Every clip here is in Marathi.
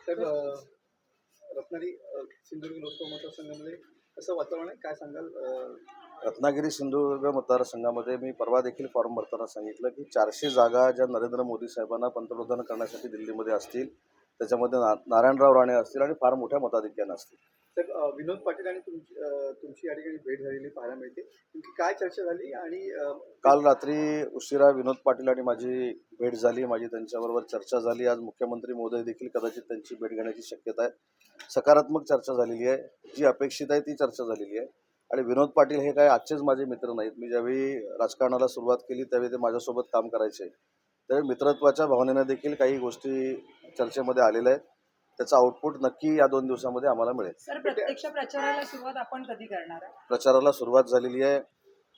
तर रत्नागिरी सिंधुदुर्ग लोकसभा मतदारसंघामध्ये कसं वातावरण आहे, काय सांगाल? रत्नागिरी सिंधुदुर्ग मतदारसंघामध्ये मी परवा देखील फॉर्म भरताना सांगितलं की 400 जागा ज्या नरेंद्र मोदी साहेबांना पंतप्रधान करण्यासाठी दिल्लीमध्ये असतील, त्याच्यामध्ये नारायणराव राणे असतील आणि फार मोठ्या मताधिक्यानं असतील. तर विनोद पाटील आणि तुमची या ठिकाणी भेट झालेली पाहायला मिळते. तुमची काय चर्चा झाली? आणि काल रात्री उशिरा विनोद पाटील आणि माझी भेट झाली, माझी त्यांच्याबरोबर चर्चा झाली. आज मुख्यमंत्री महोदय देखील कदाचित त्यांची भेट घेण्याची शक्यता आहे. सकारात्मक चर्चा झालेली आहे, जी अपेक्षित आहे ती चर्चा झालेली आहे. आणि विनोद पाटील हे काय आजचेच माझे मित्र नाहीत. मी ज्यावेळी राजकारणाला सुरुवात केली त्यावेळी ते माझ्यासोबत काम करायचे. त्यावेळी मित्रत्वाच्या भावनेनं देखील काही गोष्टी चर्चेमध्ये आलेल्या आहेत. त्याचा आउटपुट नक्की या 2 दिवसामध्ये आम्हाला मिळेल. सर, प्रत्यक्ष प्रचाराला सुरुवात आपण कधी करणार आहे? प्रचाराला सुरुवात झालेली आहे.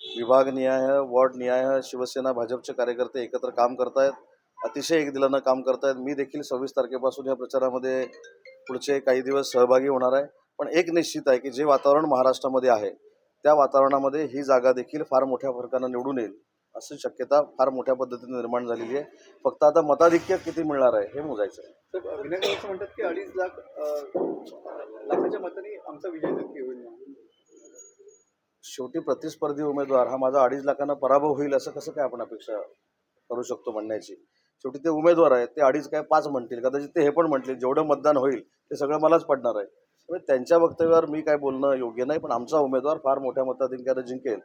विभागनिहाय, वॉर्डनिहाय शिवसेना भाजपचे कार्यकर्ते एकत्र काम करतायत, अतिशय एकदिलानं काम करतायत. मी देखील 26 तारखेपासून या प्रचारामध्ये पुढचे काही दिवस सहभागी होणार आहे. पण एक निश्चित आहे की जे वातावरण महाराष्ट्रामध्ये आहे त्या वातावरणामध्ये ही जागा देखील फार मोठ्या फरकानं निवडून येईल अशी शक्यता फार मोठ्या पद्धतीने निर्माण झालेली आहे. फक्त आता मताधिक्य किती मिळणार आहे हे मोजायचं आहे. तर विनायक असं म्हणतात की 2.5 लाखाच्या मतांनी आमचा विजय नक्की होईल. शेवटी प्रतिस्पर्धी उमेदवार हा माझा 2.5 लाखांना पराभव होईल असं कसं काय आपण अपेक्षा करू शकतो म्हणण्याची. शेवटी ते उमेदवार आहेत, ते 2.5 काय 5 म्हणतील, कदाचित ते हे पण म्हणतील जेवढं मतदान होईल ते सगळं मलाच पडणार आहे. त्यामुळे त्यांच्या वक्तव्यावर मी काय बोलणं योग्य नाही. पण आमचा उमेदवार फार मोठ्या मताधिक्यानं जिंकेल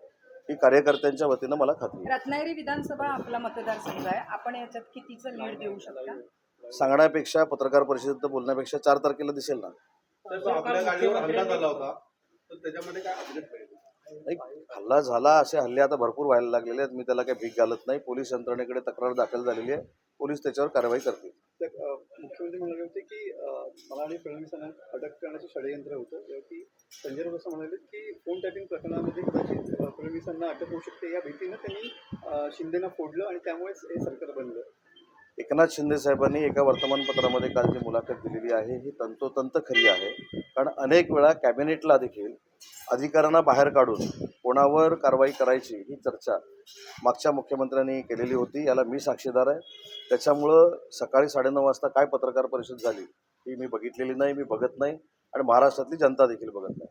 ही कार्यकर्त्यांच्या वतीनं मला खात्री आहे. रत्नागिरी विधानसभा आपला मतदारसंघ आहे, आपण याच्यात कितीचं लीड देऊ शकता? सांगण्यापेक्षा, पत्रकार परिषदेत बोलण्यापेक्षा 4 तारखेला दिसेल ना. आपल्या गाडीवर हल्ला झाला होता, तर त्याच्यामध्ये काय अपडेट मिळेल? नाही, हल्ला झाला, असे हल्ले आता भरपूर व्हायला लागलेले आहेत. मी त्याला काही भीक घालत नाही. पोलीस यंत्रणेकडे तक्रार दाखल झालेली आहे, पोलीस त्याच्यावर कारवाई करतील. मुख्यमंत्री म्हणाले होते की मला आणि फडणवीसांना अटक करण्याचं षडयंत्र होतं, की संजय राऊत असं म्हणाले की फोन टॅपिंग प्रकरणामध्ये कदाचित फडणवीसांना अटक होऊ शकते. या भीतीनं त्यांनी शिंदेना फोडलं आणि त्यामुळेच हे सरकार बनलं. एकनाथ शिंदे साहेबांनी एका वर्तमानपत्रामध्ये काल जी मुलाखत दिलेली आहे ही तंतोतंत खरी आहे. कारण अनेक वेळा कॅबिनेटला देखील अधिकाऱ्यांना बाहेर काढून कोणावर कारवाई करायची ही चर्चा मागच्या मुख्यमंत्र्यांनी केलेली होती. याला मी साक्षीदार आहे. त्याच्यामुळं सकाळी 9:30 वाजता काय पत्रकार परिषद झाली ही मी बघितलेली नाही, मी बघत नाही आणि महाराष्ट्रातली जनता देखील बघत नाही.